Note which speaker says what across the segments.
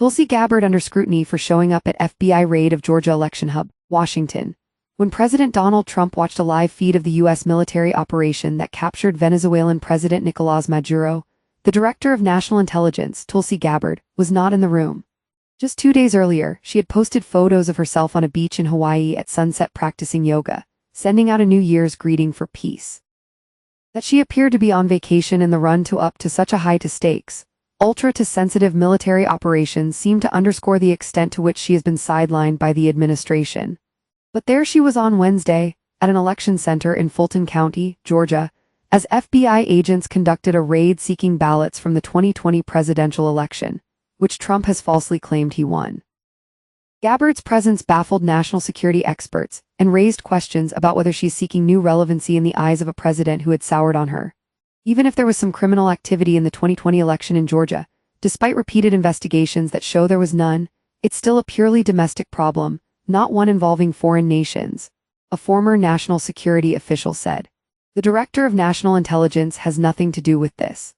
Speaker 1: Tulsi Gabbard under scrutiny for showing up at FBI raid of Georgia election hub, Washington. When President Donald Trump watched a live feed of the U.S. military operation that captured Venezuelan President Nicolás Maduro, the Director of National Intelligence, Tulsi Gabbard, was not in the room. Just 2 days earlier, she had posted photos of herself on a beach in Hawaii at sunset practicing yoga, sending out a New Year's greeting for peace. That she appeared to be on vacation in the run to up to such a high to stakes, ultra to sensitive military operations seemed to underscore the extent to which she has been sidelined by the administration. But there she was on Wednesday, at an election center in Fulton County, Georgia, as FBI agents conducted a raid seeking ballots from the 2020 presidential election, which Trump has falsely claimed he won. Gabbard's presence baffled national security experts and raised questions about whether she's seeking new relevancy in the eyes of a president who had soured on her. Even if there was some criminal activity in the 2020 election in Georgia, despite repeated investigations that show there was none, it's still a purely domestic problem, not one involving foreign nations, a former national security official said. The Director of National Intelligence has nothing to do with this.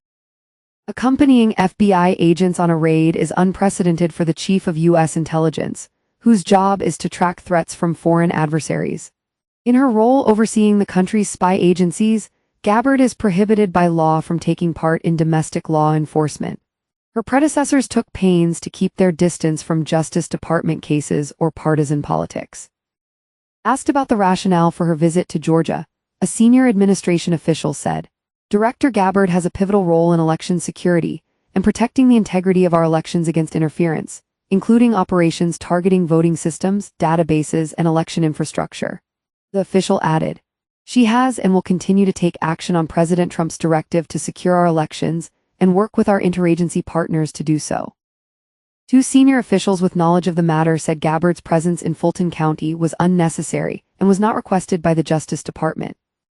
Speaker 1: Accompanying FBI agents on a raid is unprecedented for the Chief of U.S. Intelligence, whose job is to track threats from foreign adversaries. In her role overseeing the country's spy agencies, Gabbard is prohibited by law from taking part in domestic law enforcement. Her predecessors took pains to keep their distance from Justice Department cases or partisan politics. Asked about the rationale for her visit to Georgia, a senior administration official said, "Director Gabbard has a pivotal role in election security and protecting the integrity of our elections against interference, including operations targeting voting systems, databases, and election infrastructure." The official added, "She has and will continue to take action on President Trump's directive to secure our elections and work with our interagency partners to do so." Two senior officials with knowledge of the matter said Gabbard's presence in Fulton County was unnecessary and was not requested by the Justice Department.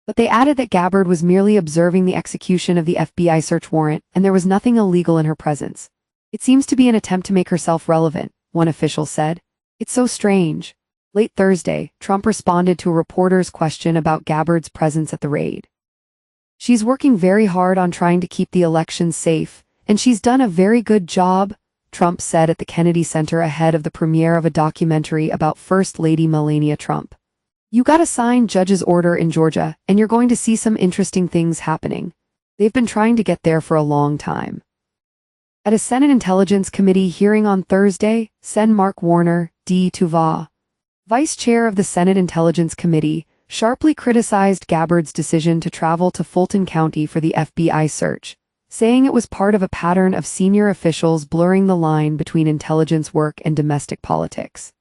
Speaker 1: But they added that Gabbard was merely observing the execution of the FBI search warrant and there was nothing illegal in her presence. "It seems to be an attempt to make herself relevant," one official said. "It's so strange." Late Thursday, Trump responded to a reporter's question about Gabbard's presence at the raid. "She's working very hard on trying to keep the elections safe, and she's done a very good job," Trump said at the Kennedy Center ahead of the premiere of a documentary about First Lady Melania Trump. "You got a signed judge's order in Georgia, and you're going to see some interesting things happening. They've been trying to get there for a long time." At a Senate Intelligence Committee hearing on Thursday, Sen. Mark Warner, D. Tuva, Vice Chair of the Senate Intelligence Committee, sharply criticized Gabbard's decision to travel to Fulton County for the FBI search, saying it was part of a pattern of senior officials blurring the line between intelligence work and domestic politics.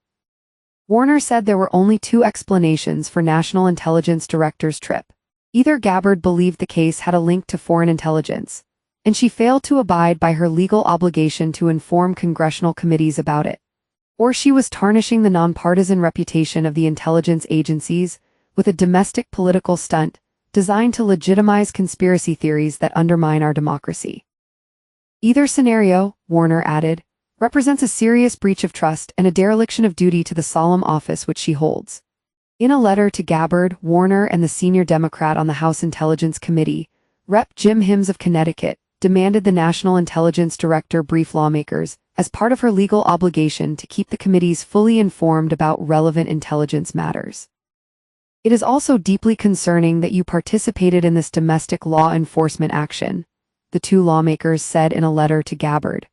Speaker 1: Warner said there were only two explanations for National Intelligence Director's trip. Either Gabbard believed the case had a link to foreign intelligence, and she failed to abide by her legal obligation to inform congressional committees about it, or she was tarnishing the nonpartisan reputation of the intelligence agencies with a domestic political stunt designed to legitimize conspiracy theories that undermine our democracy. Either scenario, Warner added, represents a serious breach of trust and a dereliction of duty to the solemn office which she holds. In a letter to Gabbard, Warner and the senior Democrat on the House Intelligence Committee, Rep. Jim Hims of Connecticut, demanded the National Intelligence Director brief lawmakers as part of her legal obligation to keep the committees fully informed about relevant intelligence matters. "It is also deeply concerning that you participated in this domestic law enforcement action," the two lawmakers said in a letter to Gabbard.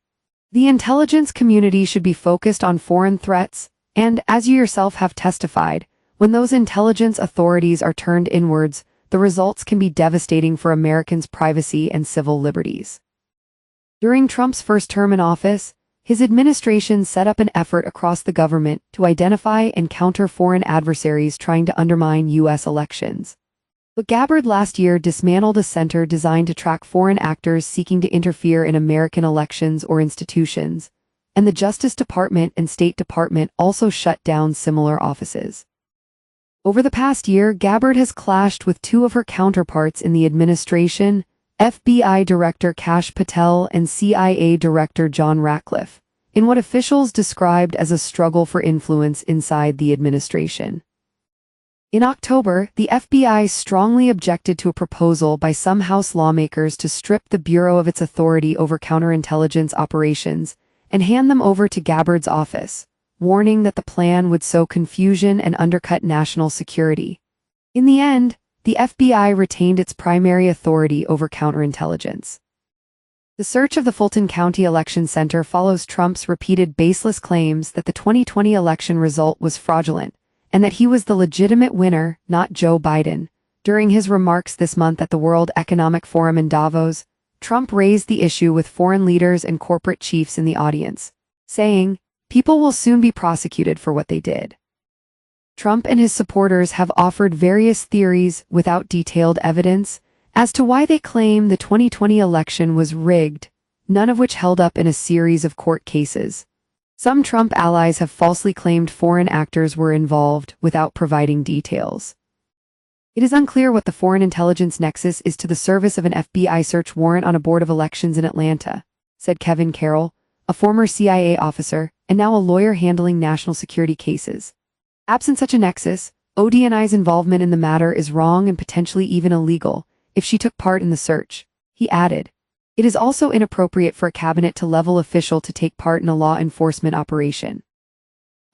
Speaker 1: "The intelligence community should be focused on foreign threats, and, as you yourself have testified, when those intelligence authorities are turned inwards, the results can be devastating for Americans' privacy and civil liberties." During Trump's first term in office, his administration set up an effort across the government to identify and counter foreign adversaries trying to undermine U.S. elections. But Gabbard last year dismantled a center designed to track foreign actors seeking to interfere in American elections or institutions, and the Justice Department and State Department also shut down similar offices. Over the past year, Gabbard has clashed with two of her counterparts in the administration, FBI Director Kash Patel and CIA Director John Ratcliffe, in what officials described as a struggle for influence inside the administration. In October, the FBI strongly objected to a proposal by some House lawmakers to strip the Bureau of its authority over counterintelligence operations and hand them over to Gabbard's office, warning that the plan would sow confusion and undercut national security. In the end, the FBI retained its primary authority over counterintelligence. The search of the Fulton County Election Center follows Trump's repeated baseless claims that the 2020 election result was fraudulent and that he was the legitimate winner, not Joe Biden. During his remarks this month at the World Economic Forum in Davos, Trump raised the issue with foreign leaders and corporate chiefs in the audience, saying, "People will soon be prosecuted for what they did." Trump and his supporters have offered various theories without detailed evidence as to why they claim the 2020 election was rigged, none of which held up in a series of court cases. Some Trump allies have falsely claimed foreign actors were involved without providing details. It is unclear what the foreign intelligence nexus is to the service of an FBI search warrant on a board of elections in Atlanta, said Kevin Carroll, a former CIA officer and now a lawyer handling national security cases. Absent such a nexus, ODNI's involvement in the matter is wrong and potentially even illegal if she took part in the search, he added. It is also inappropriate for a cabinet-level official to take part in a law enforcement operation.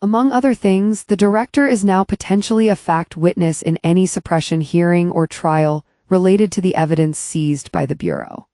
Speaker 1: Among other things, the director is now potentially a fact witness in any suppression hearing or trial related to the evidence seized by the Bureau.